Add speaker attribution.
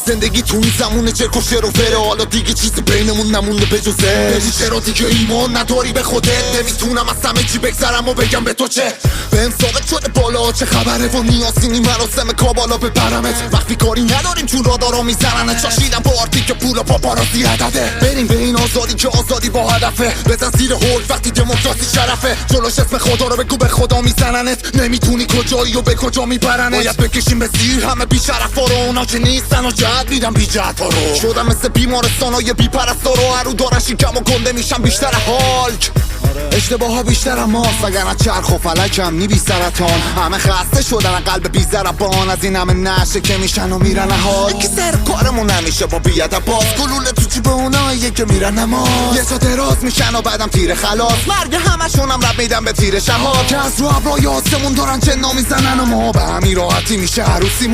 Speaker 1: زندگی تو این زمونه چرک و شعر و فره، حالا دیگه چیزی بینمون نمونده بجزه بگی چرا دیگه ایمان نداری به خودت. نمیتونم از همه چی بگذرم و بگم به تو چه. بهم ثابت شده بالا چه خبره و نیازی مراسم کابالا ببرمت. وقتی کاری نداریم چون رادارا میزنن چاشیدم با آرتی که پول و پاپارازی عدده. بریم به این آزادی که آزادی با هدفه. بزن زیر هول وقتی دموکراسی شرفه. جلوش اسم خدا رو بگو به خدا میزننت. نمیتونی کجایی و به کجا میبرنت. باید بکشیم به زیر همه بیشرفا رو. اونا که نیستن و جهت میدن بی جهت ها رو. شدم مثل بیمارستانای بی پرستارو. هرو دارن شیکم و گنده میشم بیشتر هالک. اشتباه ها بیشتر ماست وگرنه چرخ و فلکم نی بی سرطان. همه خسته شدن قلب بی ضربان از این همه نشه که میشن و میرن حال. یکی سر کارمون نمیشه با بی‌ادبات. گلوله تو جیب اوناییه که میرن نماز. یه جا دراز میشن و بعدم تیر خلاص. مرگ همشونم رب میدم به تیر شهاب. که از رو ابرای آسمون دارن جنا میزنن و ما به همین راحتی میشه عروسی